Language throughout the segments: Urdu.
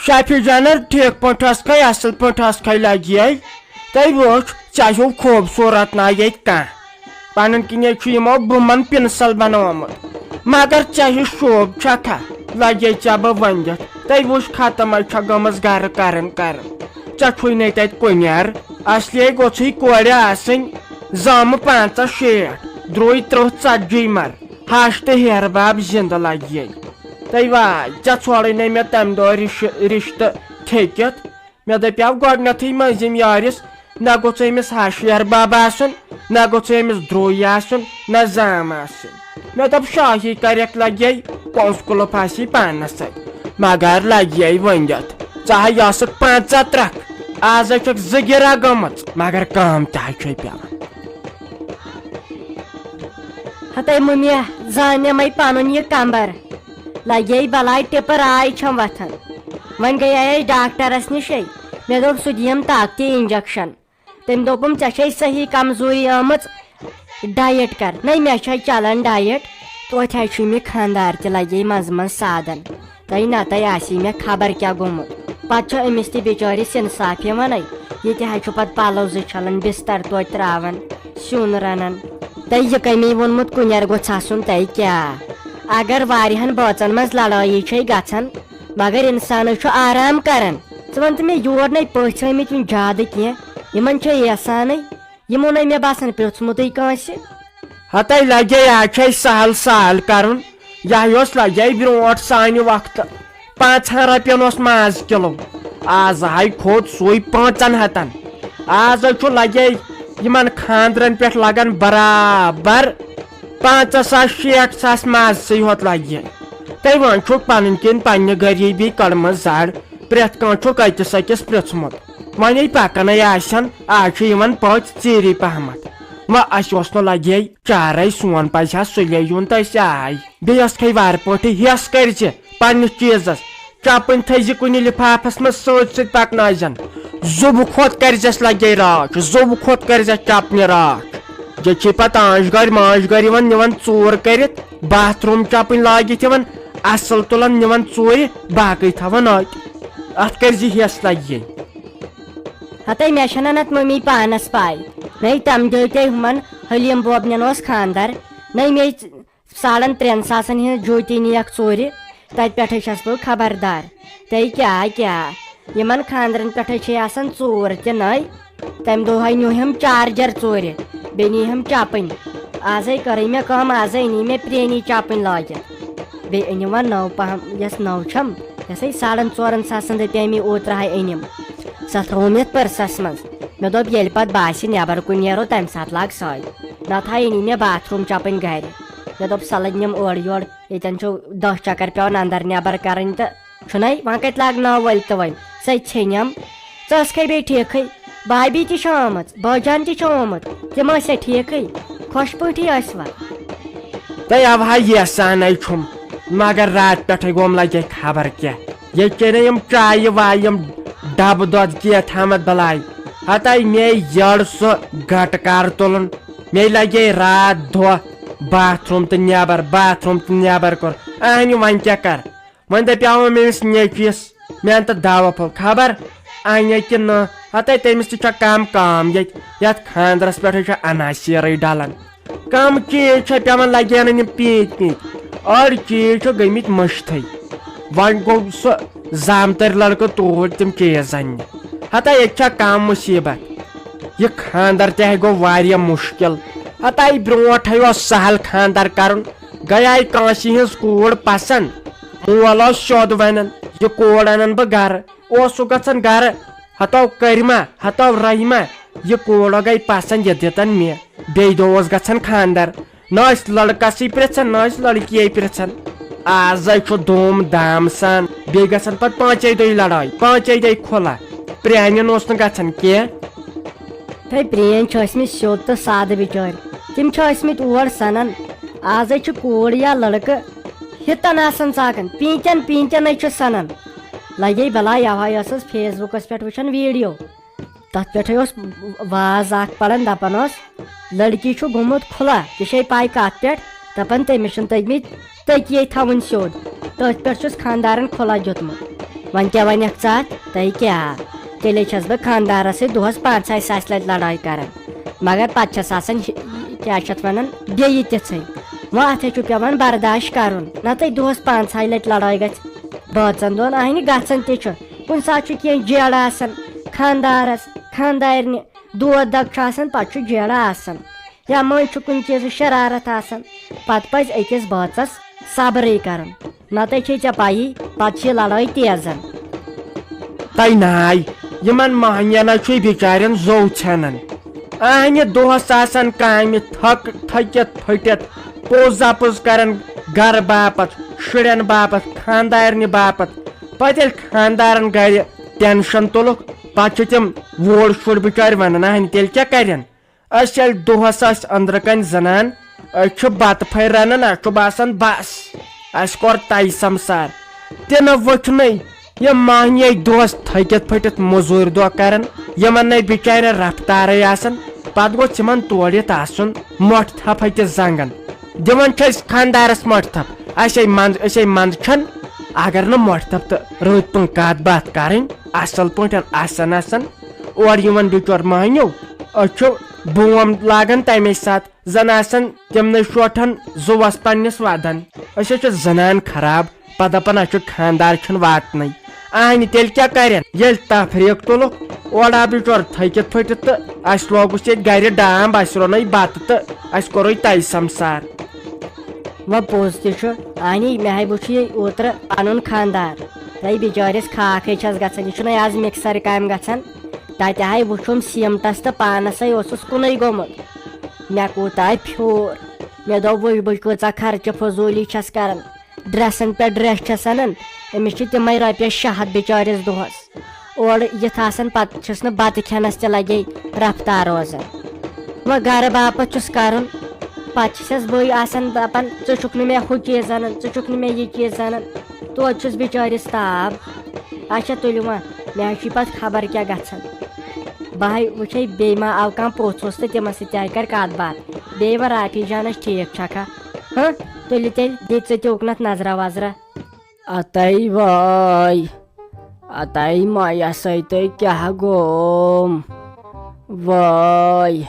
Shafi Janar ٹھیک پٲٹھۍ ٲسکھے اصل پٲٹھۍ ٲسکھے لگیے تُہۍ وٕچھ ژےٚ چھُو خوٗبصوٗرت نہ ییٚتہِ کانٛہہ پنُن کِنۍ چھُ یِمو بُمن پِنسل بنومُت مگر ژےٚ ہِش شوٗب چھکھا لگے ژےٚ بہٕ ؤنِتھ تُہۍ وٕچھ ختم چھےٚ گٔمٕژ گرٕ کرن ژےٚ چھُے نہٕ تتہِ کُنیر اصلی گوٚژھُے کورِ آسٕنۍ زامہٕ 65 درٛوے 30 مر ہش تہٕ ہیرٕ باب زندٕ لگیے تُہۍ واے ژےٚ ژھوڑٕے نہٕ مےٚ تمہِ دۄہ رشتہٕ ٹھیکِتھ مےٚ دپیو گۄڈنیتھٕے مٔنٛزِم یٲرِس نہ گوٚژھ أمِس ہش ہیرٕ باب آسُن نہ گوٚژھ أمِس درٛوے آسُن نہ زام آسٕنۍ مےٚ دوٚپ شاہی کریکھ لگے پونٛسہٕ کُلُف آسی پانس سۭتۍ مگر لگیے ؤنِتھ ژٕ ہا ٲسکھ 15 ترکھ آز چھکھ 2 گِرا گٔمٕژ مگر کٲم تہِ حظ چھے پیوان ہتاے مُمیا زانیمے پنُن یہِ کمبر لگے بلاے ٹِپر آے چھم وتھان وۄنۍ گٔیے أسۍ ڈاکٹرس نِشے مےٚ دوٚپ سُہ دِیم طاقتی انجکشن تٔمۍ دوٚپُم ژےٚ چھے صحیح کمزوری آمٕژ ڈایٹ کر نَے مےٚ چھے چلان ڈایٹ توتہِ حظ چھُ مےٚ خانٛدار تہِ لگے منٛزٕ منٛزٕ سادن تۄہہِ نتہٕ آسی مےٚ خبر کیٛاہ گوٚمُت پتہٕ چھُ أمِس تہِ بِچٲرِس انصاف یِوانٕے ییٚتہِ حظ چھُ پتہٕ پلو زٕ چھلان بستر توتہِ تراوان سیُن رنان تۄہہِ یہِ کمی ووٚنمُت کُنیر گوٚژھ آسُن تۄہہِ کیٛاہ اگر واریاہن بٲژن منٛز لڑٲیی چھے گژھان مگر انسان چھُ آرام کران ژٕ ون تہٕ مےٚ یور نَے پٔژھۍ آمٕتۍ وُنہِ زیادٕ کینٛہہ یِمن چھے یژھانٕے یِمو نَے مےٚ باسان پرٛژھمُتٕے کٲنٛسہِ ہتاے لگے آز چھے سہل سہل کرُن یہِ اوس لگے برونٛٹھ سانہِ وقتہٕ 500 رۄپین اوس ماز کِلوٗ آز ہاے کھوٚت سُے 500 آز چھُ لگے یِمن خاندرن پٮ۪ٹھ لگان برابر 5,000-6,000 مازسٕے ہوت لگے تُہۍ وۄنۍ چھُکھ پنٕنۍ کِنۍ پننہِ غریٖبی کٔڑمٕژ زر پرٛٮ۪تھ کانٛہہ چھُکھ أکِس أکِس پرٛژھمُت وۄنۍ پکنے آسن آز چھِ یِوان پٔژھۍ ژیٖری پہمتھ وۄنۍ اسہِ اوس نہٕ لگے چارے سون پزِ ہا سُلے یُن تہٕ أسۍ آے بیٚیہِ ٲسکھے وارٕ پٲٹھۍ ہٮ۪س کٔرزِ پننِس چیٖزس چپٕنۍ تھٲیزِ کُنہِ لفافس منٛز سۭتۍ سۭتۍ پکنٲیزن زُبہٕ کھۄت کرزٮ۪س لگے راچھ زُبہٕ کھۄت کرزٮ۪س چپنہِ راچھ ییٚتہِ چھِ پتہٕ آنٛچ گرِ ماچھ گرِ یِوان نِوان ژوٗر کٔرِتھ باتھ روٗم چپٕنۍ لٲگِتھ یِوان اصل تُلان نِوان ژوٗرِ باقٕے تھاوان اتہِ اتھ کرزِ ہٮ۪س لگے ہتاے مےٚ چھنہٕ اتھ ممی پانس پاے نَے تمہِ دۄہ تے ہُمن حلیٖم بوبنٮ۪ن اوس خانٛدر نَے مے 3,500 ہِنٛز جوٗتی نِیَکھ ژوٗرِ تتہِ پٮ۪ٹھے چھس بہٕ خبردار تُہۍ کیٛاہ یِمن خانٛدرن پٮ۪ٹھے چھے آسان ژوٗر تہِ نَے تمہِ دۄہ نیوٗہم چارجر ژوٗرِ بیٚیہِ نیٖہم چپٕنۍ آزے کٔرٕے مےٚ کٲم آزے أنی مےٚ پرٛٲنی چپٕنۍ لٲگِتھ بیٚیہِ أنِم وۄنۍ نٔو پہم یۄس نٔو چھم یۄسے 4,500 دپے مےٚ اوترٕ أنِم سۄ تھٲوٕم یتھ پٔرسس منٛز مےٚ دوٚپ ییٚلہِ پتہٕ باسہِ نٮ۪بر کُن نیرو تمہِ ساتہٕ لاگ سۄے نتہٕ أنی مےٚ باتھ روٗم چپٕنۍ گرِ مےٚ دوٚپ سۄ لٔجنم اورٕ یورٕ ییٚتٮ۪ن چھُ 10 چکر پیوان اندر نٮ۪بر کرٕنۍ تہٕ چھُنَے وۄنۍ کتہِ لاگناو وٲلۍ تہٕ وۄنۍ سۄ ژھیٚنِم ژٕ ٲسکھے بیٚیہِ ٹھیٖکھٕے بھابی تہِ چھِ آمٕژ بٲجان تہِ چھُ آمُت تِم ٲسیا ٹھیٖکھٕے خۄش پٲٹھی ٲسوا تُہۍ اوہا یژھانے چھُم مگر رات پٮ۪ٹھے گوٚم لگے خبر کیٛاہ ییٚتہِ چے نہٕ یِم چایہِ وایہِ یِم ڈبہٕ دۄد کینٛہہ تھامت بلاے ہتاے مے یٔڑ سُہ گٹہٕ کار تُلُن مے لگے رات دۄہ باتھ روٗم تہٕ نٮ۪بر کوٚر اہنہِ وۄنۍ کیٛاہ کر وۄنۍ دپیاوُم أمِس نیٚچوِس مےٚ اَن تہٕ دوا پھوٚل خبر اَنہِ کہِ نہٕ ہتاے تٔمِس تہِ چھےٚ کم کٲم ییٚتہِ یتھ خانٛدرس پٮ۪ٹھے چھُ اناسیرٕے ڈلان کم چیٖز چھےٚ پیوان لگے انٕنۍ یِم پیٖنتۍ أڑۍ چیٖز چھِ گٔمٕتۍ مٔشتھٕے وۄنۍ گوٚو سُہ زامتٕرۍ لڑکہٕ توٗرۍ تِم چیٖز اننہِ ہتاے ییٚتہِ چھےٚ کم مُصیبت یہِ خانٛدر تہِ ہے گوٚو واریاہ مُشکل ہتاے برونٛٹھے اوس سہل خانٛدر کرُن گٔیے کٲنٛسہِ ہِنٛز کوٗر پسنٛد مول اوس سیوٚد ونان یہِ کوٗر انن بہٕ گرٕ اوسُکھ گژھان گرٕ ہتو کٔرِما ہتو رحیما یہِ کوٗر گٔے پسنٛد یہِ دِتن مےٚ بیٚیہِ دۄہ اوس گژھان خانٛدر نہ ٲسۍ لڑکسٕے پرژھان نہ ٲسۍ لڑکیے پرژھان آزے چھُ دوٗم دام سان بیٚیہِ گژھان پتہٕ 5 دۄہہِ لڑٲے 5 دۄہہِ کھُلا پرٛانٮ۪ن اوس نہٕ گژھان کینٛہہ تۄہہِ پرٛٲنۍ چھِ ٲسمٕتۍ سیوٚد تہٕ سادٕ بِچٲرۍ تِم چھِ ٲسمٕتۍ اور سنان آزے چھُ کوٗر یا لڑکہٕ ہِتن آسان ژاکان پیٖنتٮ۪نٕے چھُ سنان لگے بلاے اوے ٲسٕس فیس بُکس پٮ۪ٹھ وٕچھان ویٖڈیو تتھ پٮ۪ٹھے اوس واز اکھ پران دپان اوس لڑکی چھُ گوٚمُت کھُلا یہِ چھے پاے کتھ پٮ۪ٹھ دپان تٔمِس چھِنہٕ تٔگمٕتۍ تٔکیے تھاوٕنۍ سیوٚد تٔتھۍ پٮ۪ٹھ چھُس خانٛدارن کھُلا دیُتمُت وۄنۍ کیٛاہ وَنٮ۪کھ ژٕ اَتھ تۄہہِ کیٛاہ تیٚلے چھَس بہٕ خانٛدارَس سۭتۍ دۄہَس 5-7 لَٹہِ لڑٲے کَران مگر پَتہٕ چھَس آسان کیٛاہ چھِ اَتھ وَنان بیٚیہِ تِژھٕے وۄنۍ اَتھ چھُ پٮ۪وان برداش کَرُن نَتہٕ دۄہَس 5 لَٹہِ لڑٲے گژھِ بٲژَن دۄن اَہنہِ گژھان تہِ چھُ کُنہِ ساتہٕ چھُ کینٛہہ جیڑٕ آسان خانٛدارَس خانٛدارنہِ دود دگ چھُ آسان پَتہٕ چھُ جیڑٕ آسان یا مٔنٛزۍ چھُ کُنہِ چیٖزٕ شرارت آسان پَتہٕ پَزِ أکِس بٲژَس صبرٕے کَرُن نَتہٕ چھے ژےٚ پَیی پَتہٕ چھِ یہِ لڑٲے تیزان تۄہہِ ناے یِمن مہنین چھُ بِچارٮ۪ن زوٚو ژھٮ۪نان اہنہِ دۄہس آسان کامہِ تھٔکِتھ پھٔٹِتھ پوٚز اپُز کران گرٕ باپتھ شُرٮ۪ن باپتھ خانٛدارنہِ باپتھ پتہٕ ییٚلہِ خانٛدارن گرِ ٹینشن تُلُکھ پتہٕ چھِ تِم وُر شُر بِچارِ ونان اہنہِ تیٚلہِ کیٛاہ کرن أسۍ ییٚلہِ دۄہس آسہِ أنٛدرٕ کنہِ زنان أسۍ چھِ بتہٕ پھٔلۍ رنان اسہِ چھُ باسان بس اسہِ کوٚر تَے سمسار تہِ نہٕ وٕچھنٕے یِم مہنی دۄہس تھٔکِتھ پھٔٹِتھ موٚزوٗرۍ دۄہ کران یِمن نَے بِچارٮ۪ن رفتارٕے آسان پتہٕ گوٚژھ یِمن تورٕ یِتھ آسُن مۄٹھ تھپھ أکِس زنٛگن دِوان چھِ أسۍ خانٛدارس مۄٹھ تھپھ أسے منٛدچھان اگر نہٕ مۄٹھ تھپھ تہٕ رٕتۍ پٲٹھۍ کتھ باتھ کرٕنۍ اصل پٲٹھۍ آسان اورٕ یِوان بِچور مہنیو أسۍ چھُ بوم لاگان تمے ساتہٕ زن آسان تِمنٕے شوٹھن زُوس پننِس ودان أسۍ چھِ زنان خراب پتہٕ دپان اسہِ چھُ خانٛدار چھُنہٕ واتنٕے اہنہِ تیٚلہِ کیٛاہ کرن ییٚلہِ تفریٖق تُلُکھ اورٕ آو بِچور تھٔکِتھ پھٔٹِتھ تہٕ اسہِ لوگُس ییٚتہِ گرِ ڈامب اسہِ روٚنٕے بتہٕ تہٕ اسہِ کوٚرُے تَے سمسار وۄنۍ پوٚز تہِ چھُ اہنی مےٚ ہاے وٕچھ یہِ اوترٕ پنُن خانٛدار تۄہہِ بِچٲرِس کھاکھٕے چھس گژھان یہِ چھُنَے آز مِکسر کامہِ گژھان تتہِ ہاے وٕچھُم سیٖمٹس تہٕ پانسٕے اوسُس کُنُے گوٚمُت مےٚ کوٗتاہ پھیوٗر مےٚ دوٚپ بہٕ کۭژاہ خرچہٕ فضوٗلی چھس کران ڈرٛسن پٮ۪ٹھ ڈرٛٮ۪س چھس انان أمِس چھِ تِمے رۄپیس 600 بِچٲرِس دۄہس اورٕ یِتھ آسان پتہٕ چھُس نہٕ بتہٕ کھٮ۪نس تہِ لگے رفتار روزان وۄنۍ گرٕ باپتھ چھُس کرُن پتہٕ چھسس بٕے آسان دپان ژٕ چھُکھ نہٕ مےٚ ہُہ چیٖز انان ژٕ چھُکھ نہٕ مےٚ یہِ چیٖز انان توتہِ چھُس بِچٲرِس تاب اچھا تُلِو وۄنۍ مےٚ حظ چھِ پتہٕ خبر کیٛاہ گژھان بہٕ ہاے وٕچھے بیٚیہِ ما آو کانٛہہ پوٚژھ ووٚژھ تہٕ تِمن سۭتۍ تہِ کرِ کتھ باتھ بیٚیہِ وۄنۍ رافی جانس ٹھیٖک چھکھا تُلِو تیٚلہِ دِ ژٕ تہِ اُکنتھ نظرا وظرا اَتے وٲے اَتے مایا سۭتۍ کیٛاہ گوٚم وٲے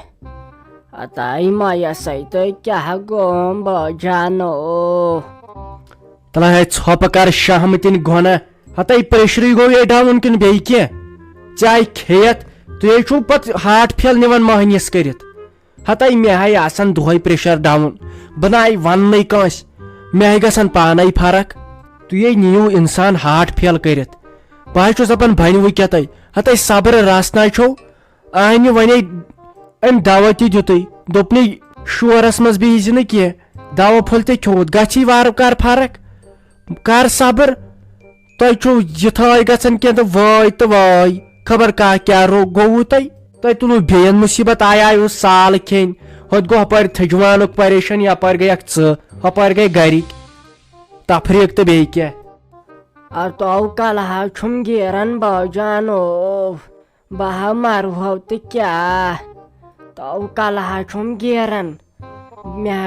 اَتے مایا سۭتۍ کیٛاہ گوٚم بٲجانو تلا ہے ژھۄپہٕ کر شہمتِن گۄنہ ہتَے پریشرٕے گوٚو یے ڈاوُن کِنہٕ بیٚیہِ کینٛہہ ژےٚ آیہِ کھیٚیتھ تُہۍ چھُو پتہٕ ہاٹ پھیل نِوان مہنِس کٔرِتھ ہتَے مےٚ ہاے آسان دۄہے پریشر ڈاوُن بہٕ ناے وننٕے کٲنٛسہِ مےٚ ہاے گژھان پانے فرق تُہۍ نِیِو انسان ہاٹ پھیل کٔرِتھ بہٕ حظ چھُس دپان بنوٕ کیٛاہ تۄہہِ ہتَے صبر راسنا چھو اہنہِ ونے أمۍ دوا تہِ دِتُے دوٚپنٕے شورس منٛز بِہزِ نہٕ کینٛہہ دوا پھوٚل تہِ کھیوٚوُتھ گژھی وارٕ کار فرق کر صبر تۄہہِ چھُو یِتھٲے گژھان کینٛہہ تہٕ وٲے تہٕ وٲے خبر کیٛاہ گوٚوُ تۄہہِ تُلوٗ بیٚین مُصیٖبت آیوٕ سال کھیٚنۍ ہوٚتہِ گوٚو ہُپٲرۍ تھجوانُک پریشٲنی یپٲرۍ گٔیکھ ژٕ ہُپٲرۍ گٔے گرِکۍ تفریٖق تہٕ بیٚیہِ کینٛہہ تو کل حظ چھُم گیران بٲجانو بہٕ ہا مرہو تہٕ کیٛاہ تو کل حظ چھُم گیران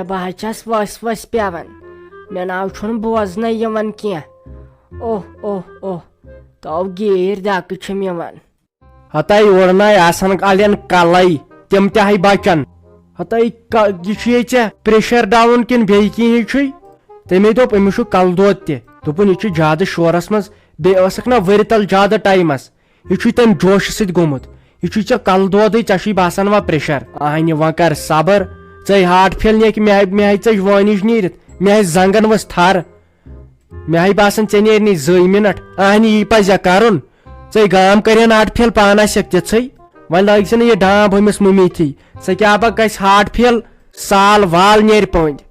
بہٕ حظ چھس ؤسۍ پٮ۪وان مےٚ ناو چھُنہٕ بوزنٕے یِوان کینٛہہ اوہ تو گیٖرۍ دکہٕ چھِم یِوان ہتَے اورناے آسان الین کلے تِم تہِ ہاے بچن ہتَے یہِ چھُے ژےٚ پریشر ڈاوُن کِنہٕ بیٚیہِ کینٛہہ چھُے تٔمے دوٚپ أمِس چھُ کلہٕ دود تہِ دوٚپُن یہِ چھُ زیادٕ شورس منٛز بیٚیہِ ٲسٕکھ نا ؤرِ تل زیادٕ ٹایمس یہِ چھُے تمہِ جوشہٕ سۭتۍ گوٚمُت یہِ چھُے ژےٚ کلہٕ دودٕے ژےٚ چھُے باسان وۄنۍ پریشر اہنہِ وۄنۍ کر صبر ژےٚ ہاٹ پھیل نِکھ مےٚ ہاے ژےٚ وٲنِج نیٖرِتھ مےٚ ہاے زنگن ؤژھ تھر مےٚ ہاے باسان ژےٚ نیرنٕے 2 مِنٹ اہنہِ یی پزیا کرُن ژےٚ گام کرہن ہاٹ پھیل پانہٕ آسٮ۪کھ تِژھٕے وۄنۍ لٲگۍ زِ نہٕ یہِ ڈامب ہُمِس مُمیٖتھی ژےٚ کیٛاہ با گژھِ ہاٹ پھیل سال وال نیرِ پٔنٛدۍ